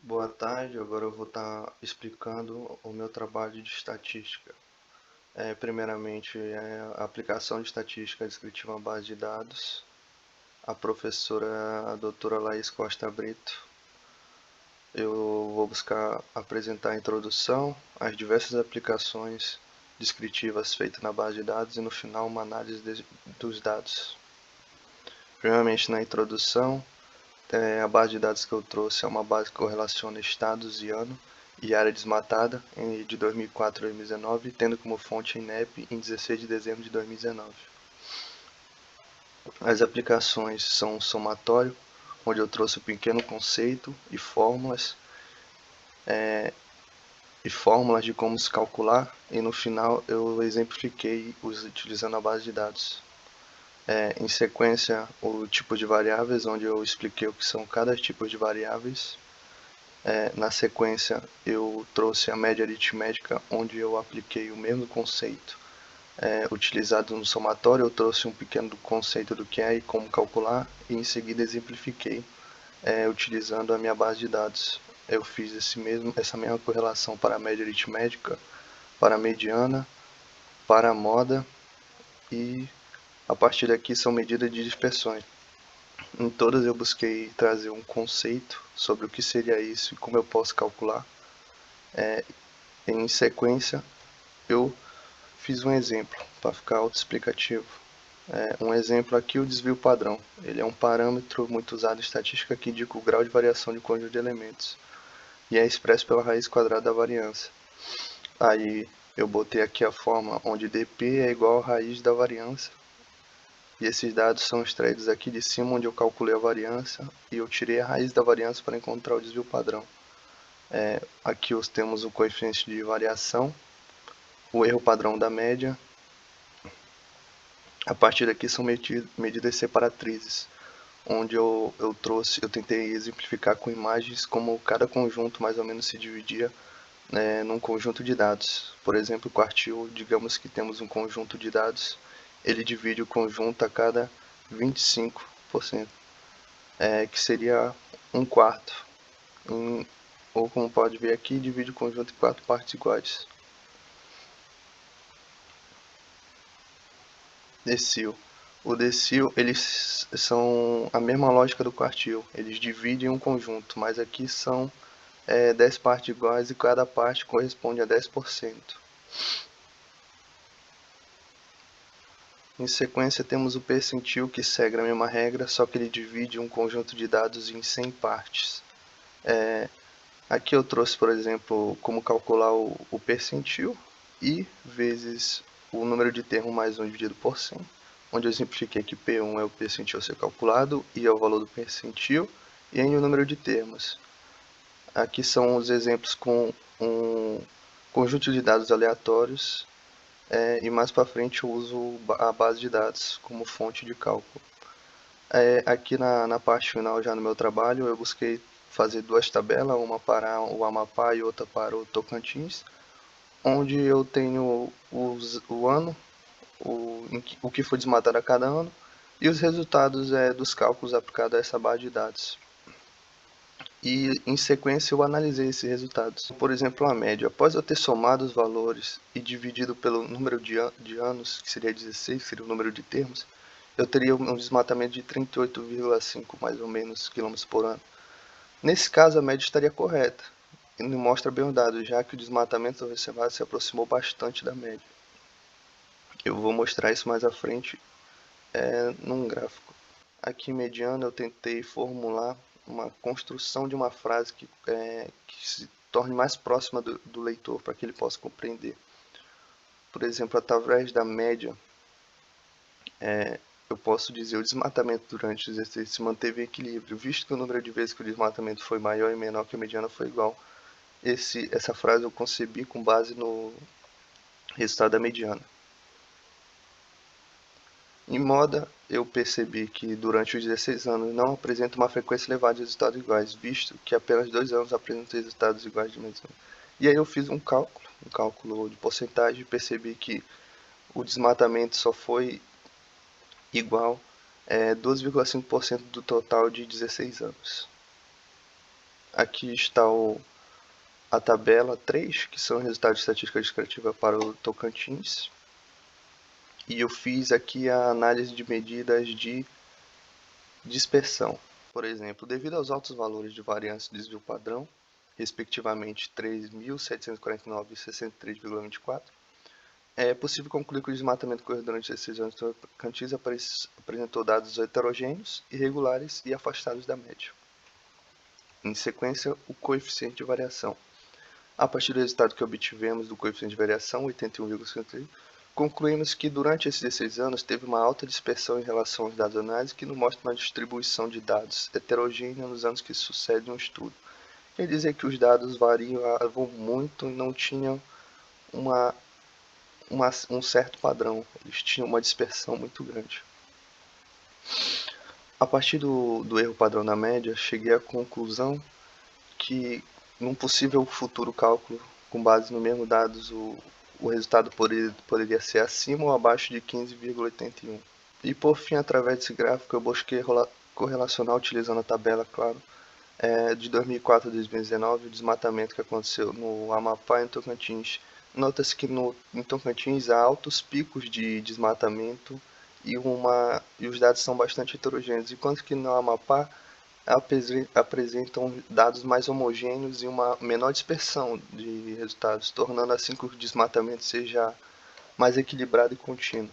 Boa tarde, agora eu vou estar explicando o meu trabalho de estatística. Primeiramente, a aplicação de estatística descritiva à base de dados. A professora é a doutora Laís Costa Brito. Eu vou buscar apresentar a introdução, as diversas aplicações descritivas feitas na base de dados e no final uma análise dos dados. Primeiramente, na introdução, a base de dados que eu trouxe é uma base que correlaciona estados e ano e área desmatada de 2004 a 2019, tendo como fonte a INEP em 16 de dezembro de 2019. As aplicações são um somatório, onde eu trouxe um pequeno conceito e fórmulas de como se calcular, e no final eu exemplifiquei utilizando a base de dados. Em sequência, o tipo de variáveis, onde eu expliquei o que são cada tipo de variáveis. Na sequência, eu trouxe a média aritmética, onde eu apliquei o mesmo conceito utilizado no somatório. Eu trouxe um pequeno conceito do que é e como calcular, e em seguida exemplifiquei utilizando a minha base de dados. Eu fiz essa mesma correlação para a média aritmética, para a mediana, para a moda, e a partir daqui são medidas de dispersões. Em todas eu busquei trazer um conceito sobre o que seria isso e como eu posso calcular. Em sequência, eu fiz um exemplo para ficar autoexplicativo. Um exemplo aqui, o desvio padrão. Ele é um parâmetro muito usado em estatística que indica o grau de variação de um conjunto de elementos e é expresso pela raiz quadrada da variância. Aí eu botei aqui a forma onde dp é igual à raiz da variância, e esses dados são extraídos aqui de cima, onde eu calculei a variância e eu tirei a raiz da variância para encontrar o desvio padrão. Aqui temos o coeficiente de variação, o erro padrão da média. A partir daqui são medidas separatrizes, onde eu tentei exemplificar com imagens como cada conjunto mais ou menos se dividia num conjunto de dados. Por exemplo, o quartil, digamos que temos um conjunto de dados, ele divide o conjunto a cada 25%, que seria um quarto. Ou como pode ver aqui, divide o conjunto em 4 partes iguais. Decil. O decil, eles são a mesma lógica do quartil. Eles dividem um conjunto, mas aqui são 10 partes iguais e cada parte corresponde a 10%. Em sequência, temos o percentil, que segue a mesma regra, só que ele divide um conjunto de dados em 100 partes. Aqui eu trouxe, por exemplo, como calcular o percentil, i vezes o número de termos mais 1 dividido por 100, onde eu simplifiquei que P1 é o percentil a ser calculado, I é o valor do percentil, e N é o número de termos. Aqui são os exemplos com um conjunto de dados aleatórios, e mais para frente eu uso a base de dados como fonte de cálculo. Aqui na parte final, já no meu trabalho, eu busquei fazer duas tabelas, uma para o Amapá e outra para o Tocantins, onde eu tenho o ano, o que foi desmatado a cada ano, e os resultados dos cálculos aplicados a essa base de dados. E em sequência eu analisei esses resultados. Por exemplo, a média. Após eu ter somado os valores e dividido pelo número de anos, que seria 16, que seria o número de termos, eu teria um desmatamento de 38,5 mais ou menos quilômetros por ano. Nesse caso, a média estaria correta, e não mostra bem o dado, já que o desmatamento observado se aproximou bastante da média. Eu vou mostrar isso mais à frente num gráfico. Aqui em mediana eu tentei formular uma construção de uma frase que se torne mais próxima do leitor, para que ele possa compreender. Por exemplo, através da média, eu posso dizer o desmatamento durante os exercícios se manteve em equilíbrio, visto que o número de vezes que o desmatamento foi maior e menor que a mediana foi igual. Essa frase eu concebi com base no resultado da mediana. Em moda, eu percebi que durante os 16 anos não apresenta uma frequência elevada de resultados iguais, visto que apenas 2 anos apresentam resultados iguais de mediana. E aí eu fiz um cálculo de porcentagem, e percebi que o desmatamento só foi igual 12,5% do total de 16 anos. Aqui está a tabela 3, que são resultados de estatística descritiva para o Tocantins. E eu fiz aqui a análise de medidas de dispersão. Por exemplo, devido aos altos valores de variância de desvio padrão, respectivamente 3.749 e 63,24, é possível concluir que o desmatamento ocorrido durante esses anos do Tocantins apresentou dados heterogêneos, irregulares e afastados da média. Em sequência, o coeficiente de variação. A partir do resultado que obtivemos do coeficiente de variação, 81,53, concluímos que durante esses 16 anos teve uma alta dispersão em relação aos dados análise que nos mostra uma distribuição de dados heterogênea nos anos que sucedem um estudo. Quer dizer que os dados variavam muito e não tinham um certo padrão, eles tinham uma dispersão muito grande. A partir do erro padrão da média, cheguei à conclusão que num possível futuro cálculo com base no mesmo dados, o resultado poderia ser acima ou abaixo de 15,81. E por fim, através desse gráfico, eu busquei correlacionar utilizando a tabela, claro, de 2004 a 2019, o desmatamento que aconteceu no Amapá e no Tocantins. Nota-se que em Tocantins há altos picos de desmatamento e os dados são bastante heterogêneos, enquanto que no Amapá apresentam dados mais homogêneos e uma menor dispersão de resultados, tornando assim que o desmatamento seja mais equilibrado e contínuo.